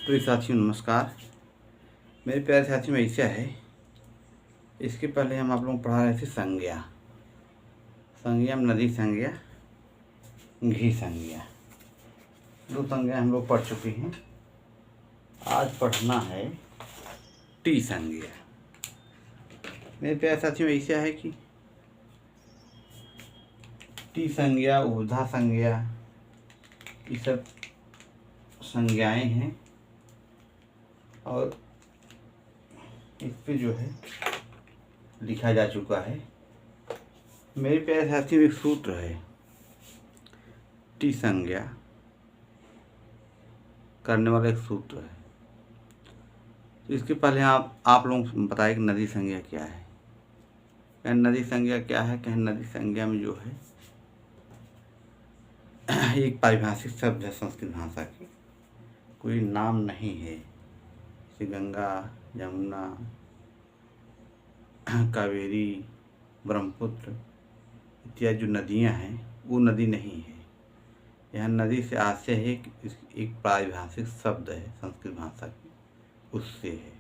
प्रिय साथियों नमस्कार। मेरे प्यारे साथियों ऐसा है, इसके पहले हम आप लोगों को पढ़ा रहे थे संज्ञा संज्ञा में नदी संज्ञा, घी संज्ञा, दो संज्ञा हम लोग पढ़ चुके हैं। आज पढ़ना है टी संज्ञा। मेरे प्यारे साथियों ऐसा है कि टी संज्ञा, ऊर्ध्वा संज्ञा, ये सब संज्ञाएं हैं और इस पे जो है लिखा जा चुका है। मेरे प्यारे साथियों एक सूत्र है, टी संज्ञा करने वाला एक सूत्र है। तो इसके पहले आप लोगों को बताएं कि नदी संज्ञा क्या है। कहीं नदी संज्ञा क्या है, कहीं नदी संज्ञा में जो है एक पारिभाषिक शब्द है संस्कृत भाषा की, कोई नाम नहीं है। जैसे गंगा, यमुना, कावेरी, ब्रह्मपुत्र इत्यादि जो नदियां हैं वो नदी नहीं है। यह नदी से आशय है कि एक पारिभाषिक शब्द है संस्कृत भाषा की, उससे है।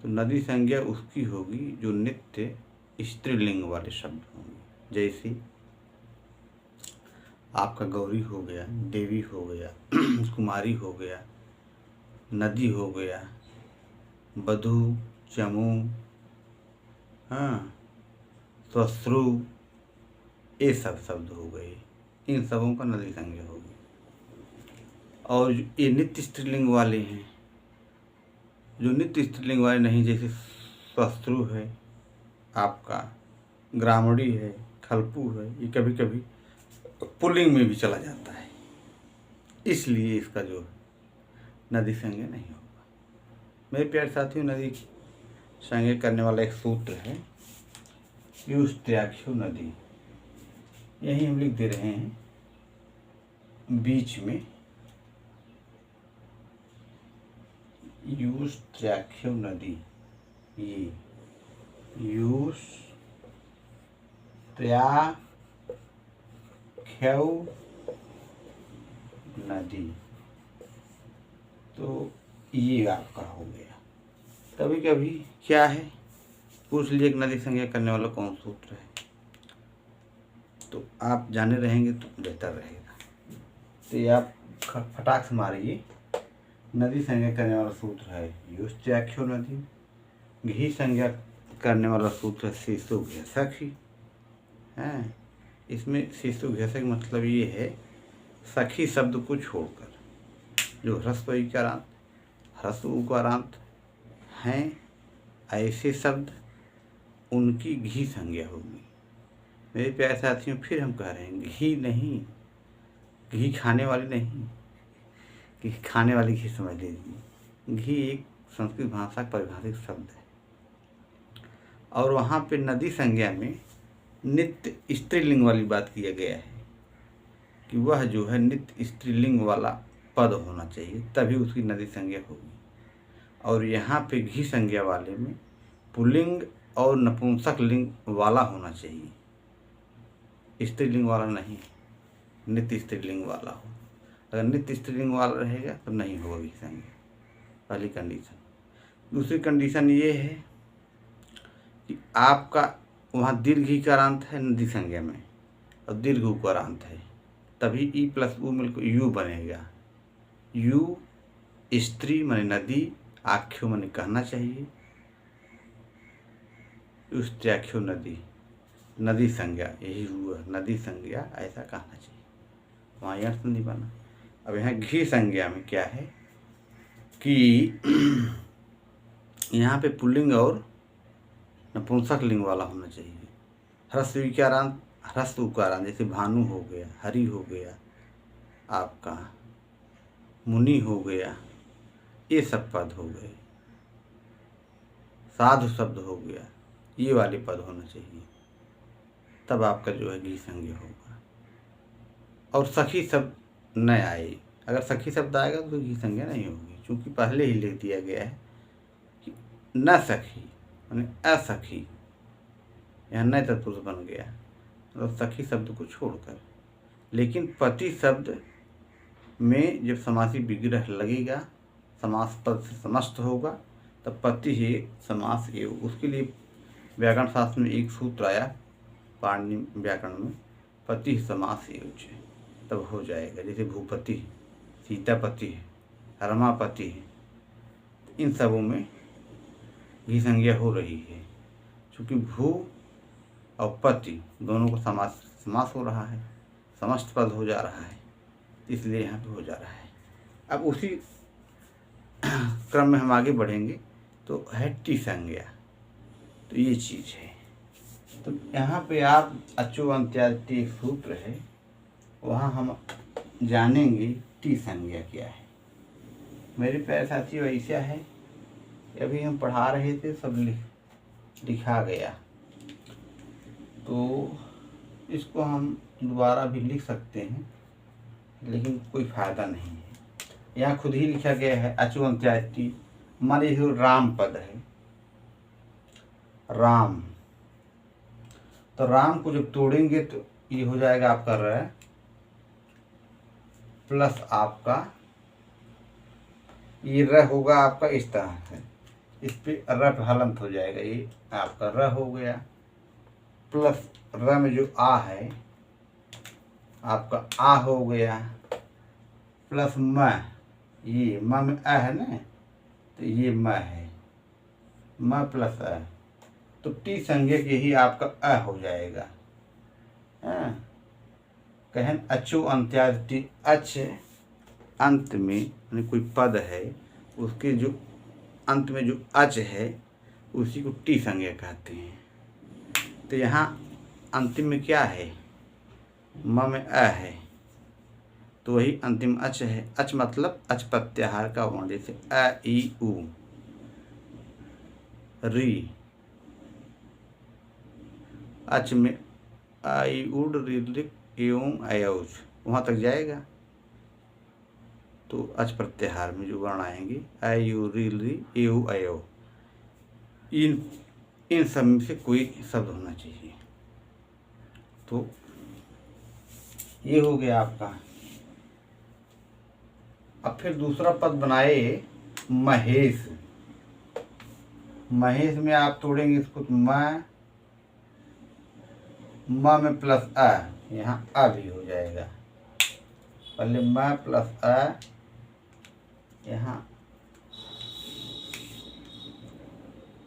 तो नदी संज्ञा उसकी होगी जो नित्य स्त्रीलिंग वाले शब्द होंगे। जैसे आपका गौरी हो गया, देवी हो गया, कुमारी हो गया, नदी हो गया, बधू, चमू, हाँ, श्वश्रु, ये सब शब्द हो गए। इन सबों का नदी संज्ञा होगी। और ये नित्य स्त्रीलिंग वाले हैं। जो नित्य स्त्रीलिंग वाले नहीं, जैसे श्वश्रु है, आपका ग्रामणी है, खलपू है, ये कभी कभी पुल्लिंग में भी चला जाता है, इसलिए इसका जो नदी संज्ञा नहीं होगा। मेरे प्यारे साथियों, नदी संज्ञा करने वाला एक सूत्र है, युष्त्याख्यु नदी। यही हम लिख दे रहे हैं बीच में, युष्त्याख्यु नदी। ये युष्त्याख्यु नदी, तो ये आपका हो गया। कभी कभी क्या है, पूछ लिए एक नदी संज्ञा करने वाला कौन सूत्र है, तो आप जाने रहेंगे तो बेहतर रहेगा। तो ये आप फटाक से मारिए। नदी संज्ञा करने वाला सूत्र है युष्त्याख्यु नदी। घी संज्ञा करने वाला सूत्र है शिशु घ्यसक ही है। इसमें शिशु घ्यसक मतलब ये है, सखी शब्द को छोड़कर जो ह्रस्व इकारांत, ह्रस्व उकारांत हैं, ऐसे शब्द उनकी घी संज्ञा होगी। मेरे प्यारे साथियों, फिर हम कह रहे हैं घी नहीं, घी खाने वाली नहीं, कि खाने वाली घी समझ लीजिए। घी एक संस्कृत भाषा का परिभाषिक शब्द है। और वहाँ पे नदी संज्ञा में नित्य स्त्रीलिंग वाली बात किया गया है कि वह जो है नित्य स्त्रीलिंग वाला पद होना चाहिए, तभी उसकी नदी संज्ञा होगी। और यहाँ पे घी संज्ञा वाले में पुल्लिंग और नपुंसक लिंग वाला होना चाहिए, स्त्रीलिंग वाला नहीं, नित्य स्त्रीलिंग वाला हो। अगर नित्य स्त्रीलिंग वाला रहेगा तो नहीं होगा घी संज्ञा, पहली कंडीशन। दूसरी कंडीशन ये है कि आपका वहाँ दीर्घ इकारांत है नदी संज्ञा में और दीर्घ उकारांत है, तभी ई प्लस ऊ मिलकर यू बनेगा। यू स्त्री माने नदी, आख्यो माने कहना चाहिए, युष्त्याख्यु नदी, नदी संज्ञा, यही हुआ नदी संज्ञा, ऐसा कहना चाहिए, वहाँ अर्थ नहीं बना। अब यहाँ घी संज्ञा में क्या है कि यहाँ पे पुल्लिंग और नपुंसक लिंग वाला होना चाहिए। ह्रस्व इकारांत, ह्रस्व उकारांत, जैसे भानु हो गया, हरि हो गया, आपका मुनि हो गया, ये सब पद हो गए, साधु शब्द हो गया, ये वाले पद होना चाहिए, तब आपका जो है घी संज्ञा होगा। और सखी शब्द न आए। अगर सखी शब्द आएगा तो घी संज्ञा नहीं होगी, क्योंकि पहले ही लिख दिया गया है कि न सखी माने असखी, यहाँ न तत्पुरुष बन गया, मतलब सखी शब्द को छोड़कर। लेकिन पति शब्द में जब समासी विग्रह लगेगा समास पद से समस्त होगा, तब पति ही समास एव। उसके लिए व्याकरण शास्त्र में एक सूत्र आया पाणिनि व्याकरण में, पति समास एव च, तब हो जाएगा। जैसे भूपति, सीतापति है, रमापति है, इन सबों में भी संज्ञा हो रही है। क्योंकि भू और पति दोनों को समास हो रहा है, समस्त पद हो जा रहा है, इसलिए यहाँ पे हो जा रहा है। अब उसी क्रम में हम आगे बढ़ेंगे तो है टी संज्ञा। तो ये चीज़ है। तो यहाँ पे आप अचो अंत्यादि एक सूत्र है, वहाँ हम जानेंगे टी संज्ञा क्या है। मेरे प्यारे साथियों, ऐसा है अभी हम पढ़ा रहे थे, सब लिखा गया, तो इसको हम दोबारा भी लिख सकते हैं, लेकिन कोई फ़ायदा नहीं है। यहाँ खुद ही लिखा गया है अचो अंत्यादि। मान लीजिए राम पद है, राम, तो राम को जब तोड़ेंगे तो ये हो जाएगा आपका र प्लस आपका ये र होगा आपका इस तरह से, इस पे र पे हलंत हो जाएगा, ये आपका र हो गया, प्लस र में जो आ है आपका आ हो गया, प्लस म, ये म में अ है ना, तो ये म है, म प्लस अ, तो टी संज्ञा के ही आपका अ हो जाएगा। कहें अचो अंत्यादि, अच अंत में कोई पद है, उसके जो अंत में जो अच है उसी को टी संज्ञा कहते हैं। तो यहाँ अंतिम में क्या है, म में अ है, तो वही अंतिम अच है। अच मतलब अच प्रत्याहार का वर्ण, जैसे अ ई उ, री, अच में आई उड ऋलिक एवं अयौज, वहाँ तक जाएगा। तो अच प्रत्याहार में जो वर्ण आएंगे अयु रि एवं अयो, इन सब में से कोई शब्द होना चाहिए। तो ये हो गया आपका। अब फिर दूसरा पद बनाए महेश। महेश में आप तोड़ेंगे इसको तो म में प्लस अ, यहाँ अ भी हो जाएगा। पहले म प्लस अ, यहाँ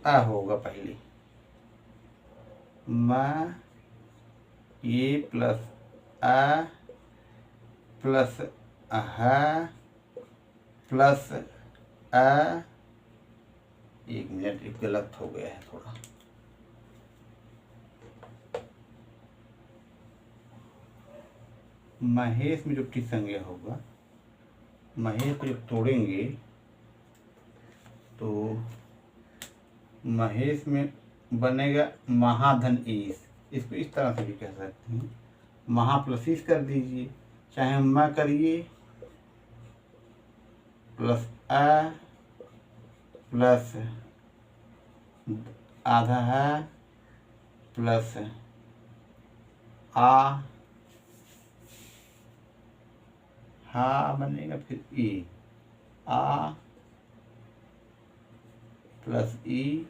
अ होगा पहले, म ये प्लस अ प्लस ह प्लस अ, एक मिनट, एक गलत हो गया है थोड़ा, महेश में जो टी संज्ञा होगा, महेश को जब तोड़ेंगे तो महेश में बनेगा महाधन ईश। इसको इस तरह से भी कह सकते हैं, महा प्लस ईश कर दीजिए, चाहे म करिए प्लस अ प्लस आधा है प्लस आ, हा बनेगा, फिर ई, आ प्लस ई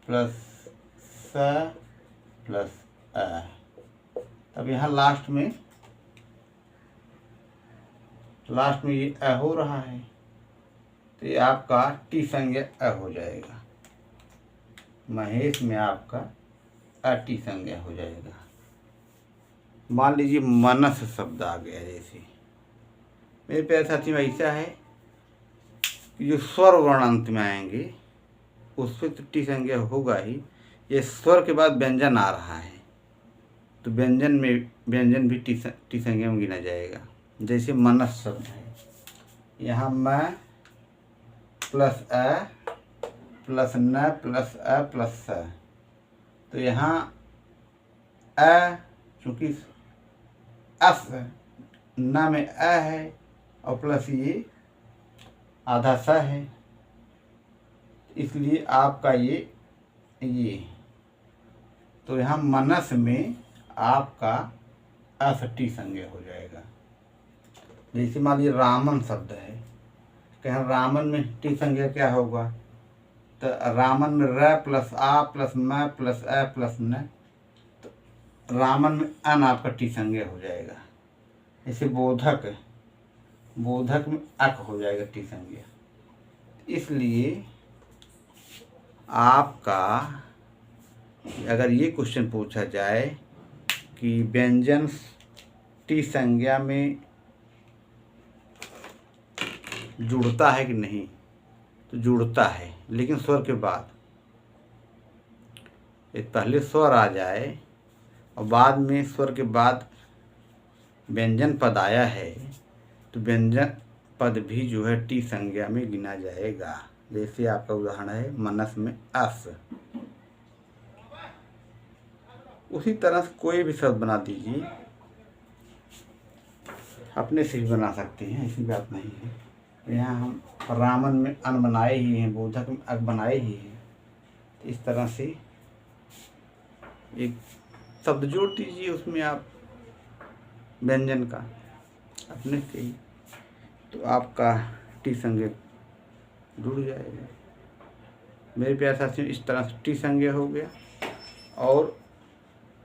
प्लस स प्लस अ। अब यहाँ लास्ट में ये अ हो रहा है, तो ये आपका टी संज्ञा अ हो जाएगा। महेश में आपका अ टी संज्ञा हो जाएगा। मान लीजिए मनस शब्द आ गया, जैसे मेरे प्यारे साथियों ऐसा है कि जो स्वर वर्ण अंत में आएंगे उस पर तो टी संज्ञा होगा ही। ये स्वर के बाद व्यंजन आ रहा है तो व्यंजन भी टी संज्ञा में गिना जाएगा। जैसे मनस शब्द है, यहाँ म प्लस अ प्लस न प्लस अ प्लस स, तो यहाँ अ चूँकि अस न में अ है और प्लस ये आधा स है, इसलिए आपका ये तो यहाँ मनस में आपका अस टी संज्ञा हो जाएगा। जैसे मान लीजिए रामन शब्द है, कहें रामन में टी संज्ञा क्या होगा, तो रामन में र प्लस आ प्लस म प्लस अ प्लस न, तो रामन में अन आपका टी संज्ञा हो जाएगा। जैसे बोधक, बोधक में अक हो जाएगा टी संज्ञा। इसलिए आपका अगर ये क्वेश्चन पूछा जाए कि व्यंजन टी संज्ञा में जुड़ता है कि नहीं, तो जुड़ता है, लेकिन स्वर के बाद। पहले स्वर आ जाए और बाद में स्वर के बाद व्यंजन पद आया है, तो व्यंजन पद भी जो है टी संज्ञा में गिना जाएगा। जैसे आपका उदाहरण है मनस में अस। उसी तरह से कोई भी शब्द बना दीजिए, अपने से भी बना सकते हैं, ऐसी बात नहीं है। यहाँ हम रामन में अन बनाए ही हैं, बोधक में अक बनाए ही हैं। तो इस तरह से एक शब्द जोड़ दीजिए उसमें आप व्यंजन का अपने से ही, तो आपका टी संज्ञा जुड़ जाएगा। मेरे प्यारे साथियों, इस तरह से टी संज्ञा हो गया। और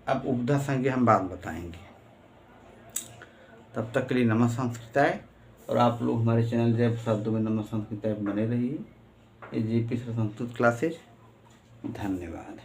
अब उपधा संज्ञा हम बाद बताएंगे। तब तक के लिए नमः संस्कृताय। और आप लोग हमारे चैनल जय शब्दों में नमः संस्कृताय बने रहिए। ये JP संस्कृत क्लासेज। धन्यवाद।